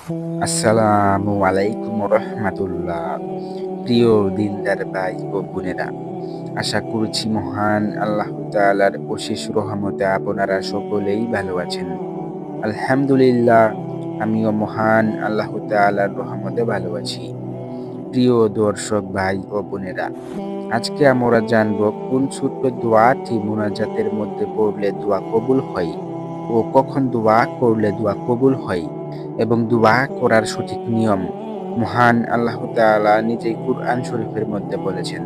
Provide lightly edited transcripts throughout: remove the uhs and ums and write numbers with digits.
আসসালামু আলাইকুম রহমাতুল্লাহ। প্রিয় দিনদার ভাই ও বোনেরা, আশা করছি মহান আল্লাহ তাআলার অশেষ রহমতে আপনারা সকলেই ভালো আছেন। আলহামদুলিল্লাহ, আমিও মহান আল্লাহ তাআলার রহমতে ভালো আছি। প্রিয় দর্শক ভাই ও বোনেরা, আজকে আমরা জানব কোন ছোট্ট দোয়াটি মুনাজাতের মধ্যে পড়লে দোয়া কবুল হয় ও কখন দোয়া করলে দোয়া কবুল হয় এবং দোয়া করার সঠিক নিয়ম। মহান আল্লাহ তাআলা নিজেই কুরআন শরীফের মধ্যে বলেছেন,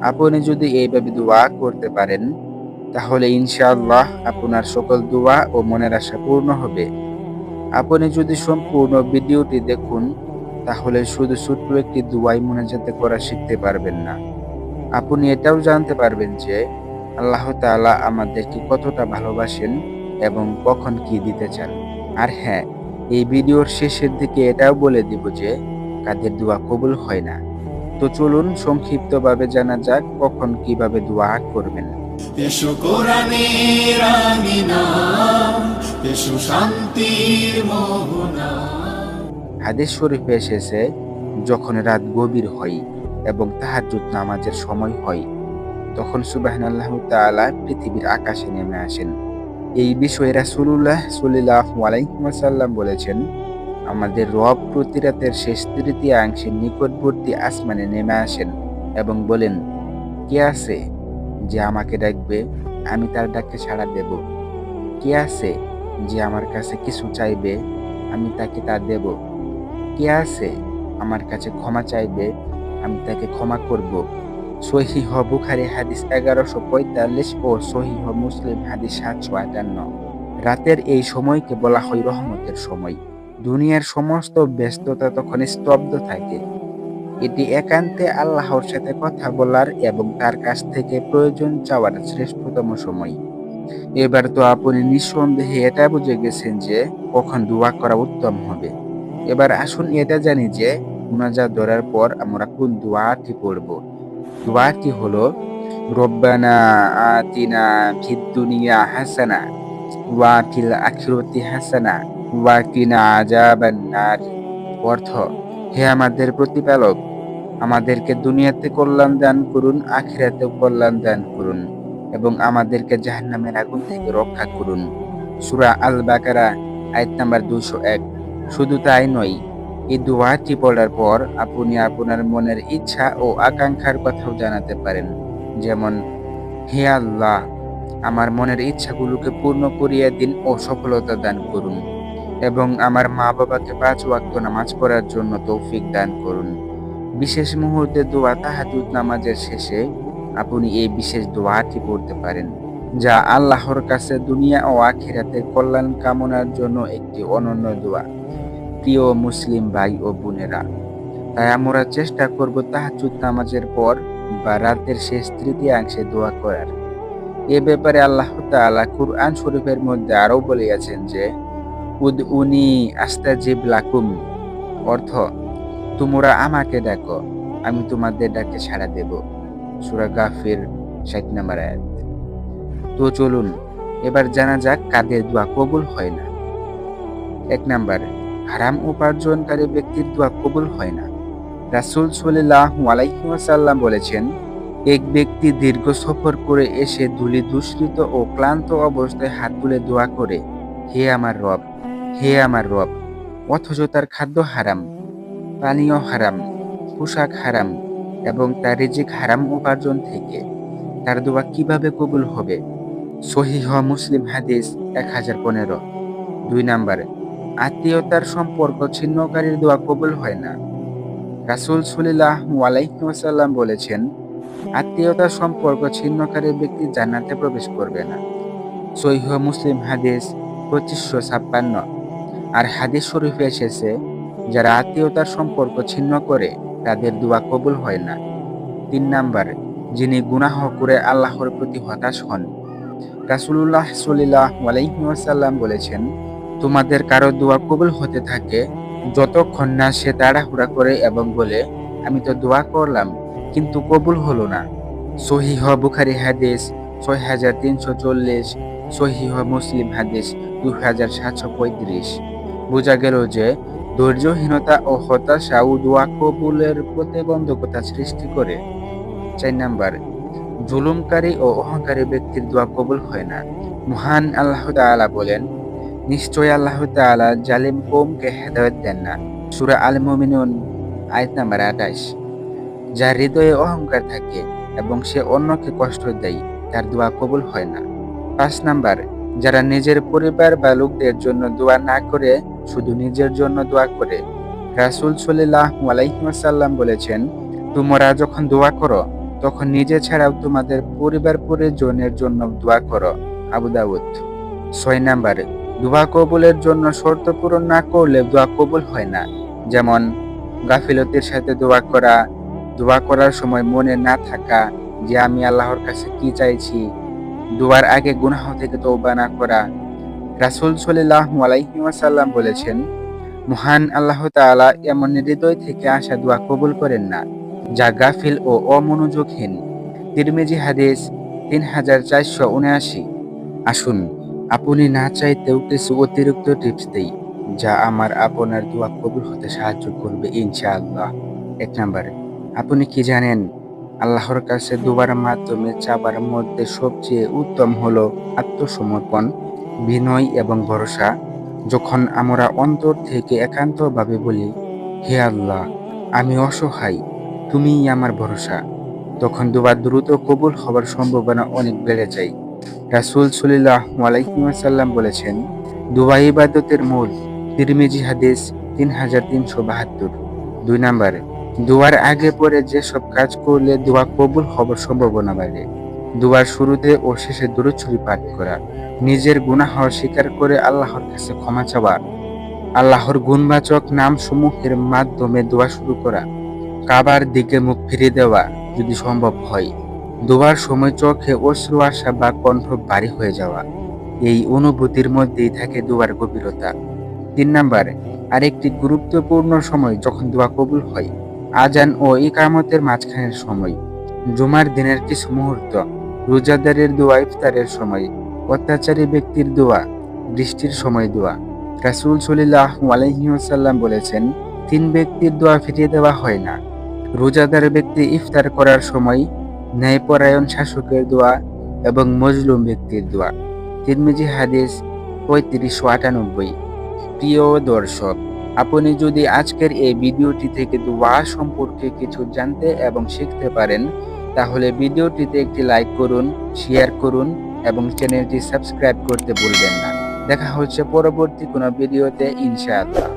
আপনি যদি এইভাবে দোয়া করতে পারেন তাহলে ইনশাআল্লাহ আপনার সকল দোয়া ও মনের আশা পূর্ণ হবে। আপনি যদি সম্পূর্ণ ভিডিওটি দেখুন তাহলে শুধু ছোট্ট একটি দোয়াই মুনাজাতে করা শিখতে পারবেন না, আপনি এটাও জানতে পারবেন যে আল্লাহ তাআলা আমাদেরকে কতটা ভালোবাসেন এবং কখন কি দিতে চান। আর হ্যাঁ, এই ভিডিওর শেষের দিকে এটাও বলে দিব যে কাদের দোয়া কবুল হয় না। তো চলুন সংক্ষিপ্তভাবে জানা যাক কখন কিভাবে দোয়া করবেন। এসো কোরআনের আমিনা, এসো শান্তির মোহনা। হাদিস শরীফে এসেছে, যখন রাত গভীর হয় এবং তাহাজ্জুদ নামাজের সময় হয় তখন সুবহানাল্লাহু তাআলা পৃথিবীর আকাশে নেমে আসেন। এই বিষয়ে রাসূলুল্লাহ সাল্লাল্লাহু আলাইহি ওয়াসাল্লাম বলেছেন, আমাদের রব প্রতি রাতের শেষ তৃতীয়াংশের নিকটবর্তী আসমানে নেমে আসেন এবং বলেন, কে আছে যে আমাকে ডাকবে, আমি তার ডাকে সাড়া দেব। কে আছে যে আমার কাছে কিছু চাইবে, আমি তাকে তা দেব। কে আছে আমার কাছে ক্ষমা চাইবে, আমি তাকে ক্ষমা করব। সহিহ বুখারী হাদিস 1145 ও সহিহ মুসলিম হাদিস 758। রাতের এই সময়কে বলা হয় রহমতের সময়। দুনিয়ার সমস্ত ব্যস্ততা তখন স্তব্ধ থাকে। এটি একান্তে আল্লাহর সাথে কথা বলার এবং তার কাছ থেকে প্রয়োজন চাওয়ার শ্রেষ্ঠতম সময়। এবার তো আপনি নিঃসন্দেহে এটা বুঝে গেছেন যে কখন দোয়া করা উত্তম হবে। এবার আসুন এটা জানি যে মুনাজাত ধরার পর আমরা কোন দোয়াটি পড়ব। দোয়াটি হলো, রব্বানা আতিনা ফিদ দুনিয়া হাসানা ওয়া ফিল আখিরাতি হাসানা ওয়া কিনা আযাবান নার। অর্থ, হে আমাদের প্রতিপালক, আমাদেরকে দুনিয়াতে কল্যাণ দান করুন, আখিরাতেও কল্যাণ দান করুন এবং আমাদেরকে জাহান্নামের আগুন থেকে রক্ষা করুন। সূরা আল বাকারা আয়াত নাম্বার 201। শুধু তাই নয়, এই দোয়াটি পড়ার পর আপনি আপনার মনের ইচ্ছা ও আকাঙ্ক্ষার কথাও জানাতে পারেন। যেমন, হে আল্লাহ, আমার মনের ইচ্ছাগুলোকে পূর্ণ করিয়া দিন ও সফলতা দান করুন এবং আমার মা বাবাকে 5 ওয়াক্ত নামাজ পড়ার জন্য তৌফিক দান করুন। বিশেষ মুহূর্তে দোয়া তাহাজ্জুদ নামাজের শেষে আপনি এই বিশেষ দোয়াটি পড়তে পারেন, যা আল্লাহর কাছে দুনিয়া ও আখিরাতের কল্যাণ কামনার জন্য একটি অনন্য দোয়া। প্রিয় মুসলিম ভাই ও বোনেরা, তাই আমরা চেষ্টা করব তাহাজ্জুদ নামাজের পর বা রাতের শেষ তৃতীয়াংশে দোয়া করার। এ ব্যাপারে আল্লাহ তাআলা কুরআন শরীফের মধ্যে আরও বলিয়াছেন যে, উদউনি আস্তাজিব লাকুম। অর্থ, তোমরা আমাকে ডাকো, আমি তোমাদের ডাকে সাড়া দেব। সূরা গাফির 60 নম্বর আয়াত। তো চলুন এবার জানা যাক কাদের দোয়া কবুল হয় না। 1 নাম্বার, হারাম উপার্জনকারী ব্যক্তির দোয়া কবুল হয় না। রাসূল সাল্লাল্লাহু আলাইহি ওয়াসাল্লাম বলেছেন, এক ব্যক্তি দীর্ঘ সফর করে এসে ধূলিধূসরিত ও ক্লান্ত অবস্থায় হাত তুলে দোয়া করে, হে আমার রব, হে আমার রব, অথচ তার খাদ্য হারাম, পানীয় হারাম, পোশাক হারাম এবং তার রিজিক হারাম উপার্জন থেকে, তার দোয়া কিভাবে কবুল হবে? সহিহ মুসলিম হাদিস 1015। 2 নাম্বার, আত্মীয়তার সম্পর্ক ছিন্নকারীর দোয়া কবুল হয় না। রাসূল সাল্লাল্লাহু আলাইহি ওয়াসাল্লাম বলেছেন, আত্মীয়তার সম্পর্ক ছিন্নকারী ব্যক্তি জান্নাতে প্রবেশ করবে না। সহিহ মুসলিম হাদিস 2556। আর হাদিস শরীফে এসেছে, যারা আত্মীয়তার সম্পর্ক ছিন্ন করে তাদের দোয়া কবুল হয় না। 3 নাম্বার, যিনি গুনাহ করে আল্লাহর প্রতি হতাশ হন। রাসূলুল্লাহ সাল্লাল্লাহু আলাইহি ওয়াসাল্লাম বলেছেন, তোমাদের কারো দোয়া কবুল হতে থাকে যতক্ষণ না সে তাড়াহুড়া করে এবং বলে, আমি তো দোয়া করলাম কিন্তু কবুল হলো না। সহিহ বুখারী হাদিস 6340, সহিহ মুসলিম হাদিস 2735। বোঝা গেল যে ধৈর্যহীনতা ও হতাশাও দোয়া কবুলের প্রতিবন্ধকতা সৃষ্টি করে। 4 নাম্বার, জুলুমকারী ও অহংকারী ব্যক্তির দোয়া কবুল হয় না। মহান আল্লাহ তাআলা বলেন, নিশ্চয় আল্লাহ তাআলা জালিম কওমকে হেদায়েত দেন না। সূরা আল মুমিনুন আয়াত নাম্বার 28। যার হৃদয়ে অহংকার থাকে এবং সে অন্যকে কষ্ট দেয়, তার দোয়া কবুল হয় না। 5 নাম্বার, যারা নিজের পরিবার বা লোকদের জন্য দোয়া না করে শুধু নিজের জন্য দোয়া করে। রাসূল সাল্লাল্লাহু আলাইহি ওয়াসাল্লাম বলেছেন, তোমরা যখন দোয়া করো তখন নিজে ছাড়াও তোমাদের পরিবার পরিজনের জন্য দোয়া করো। আবু দাউদ। 6 নাম্বার, দোয়া কবুলের জন্য শর্ত পূরণ না করলে দোয়া কবুল হয় না। যেমন গাফিলতির সাথে দোয়া করার সময় মনে না থাকা যে আমি আল্লাহর কাছে কি চাইছি, দোয়ার আগে গুনাহ থেকে তওবা না করা। রাসূল সাল্লাল্লাহু আলাইহি ওয়াসাল্লাম বলেছেন, মহান আল্লাহ তাআলা এমন হৃদয় থেকে আসা দোয়া কবুল করেন না যা গাফিল ও অমনোযোগহীন। তিরমিজি হাদিস 3479। আসুন আপনি না চাইতেও কিছু অতিরিক্ত টিপস দেই যা আপনার দোয়া কবুল হতে সাহায্য করবে ইনশাআল্লাহ। 1 নাম্বার, আপনি কি জানেন আল্লাহর কাছে দোয়ার মাধ্যমে চাবার মধ্যে সবচেয়ে উত্তম হলো আত্মসমর্পণ, বিনয় এবং ভরসা। যখন আমরা অন্তর থেকে একান্তভাবে বলি, হে আল্লাহ, আমি অসহায়, তুমিই আমার ভরসা, তখন দোয়া দ্রুত কবুল হবার সম্ভাবনা অনেক বেড়ে যায়। রাসূল সাল্লাল্লাহু আলাইহি ওয়াসাল্লাম বলেছেন, দোয়া ইবাদতের মূল। তিরমিজি হাদিস 3372। 2 নাম্বার, দোয়ার আগে পরে যেসব কাজ করলে দোয়া কবুল হবার সম্ভাবনা বাড়ে। দোয়ার শুরুতে ও শেষে দুরূদ শরীফ পাঠ করা, নিজের গুনাহ স্বীকার করে আল্লাহর কাছে ক্ষমা চাওয়া, আল্লাহর গুণবাচক নামসমূহের মাধ্যমে দোয়া শুরু করা, কাবার দিকে মুখ ফিরিয়ে দেওয়া যদি সম্ভব হয়, দোয়ার সময় চোখে অশ্রু আসা বা কণ্ঠ ভারী হয়ে যাওয়া, এই অনুভূতির মধ্যেই থাকে দোয়ার গভীরতা। 3 নাম্বার, আরেকটি গুরুত্বপূর্ণ সময় যখন দোয়া কবুল হয়, আজান ও ইকামতের মাঝখানের সময়, জুমার দিনের কিছু মুহূর্ত, রোজাদারের দোয়া ইফতারের সময়, অত্যাচারী ব্যক্তির দোয়া, বৃষ্টির সময় দোয়া। রাসূল সাল্লাল্লাহু আলাইহি ওয়াসাল্লাম বলেছেন, 3 ব্যক্তির দোয়া ফিরিয়ে দেওয়া হয় না। রোজাদার ব্যক্তি ইফতার করার সময়, ন্যায়পরায়ণ শাসকের দোয়া এবং মজলুম ব্যক্তির দোয়া। তিরমিজি হাদিস 3598। প্রিয় দর্শক, আপনি যদি আজকের এই ভিডিওটি থেকে দোয়া সম্পর্কে কিছু জানতে এবং শিখতে পারেন, তাহলে ভিডিওটিতে একটি লাইক করুন, শেয়ার করুন এবং চ্যানেলটি সাবস্ক্রাইব করতে ভুলবেন না। দেখা হচ্ছে পরবর্তী কোনো ভিডিওতে ইনশাআল্লাহ।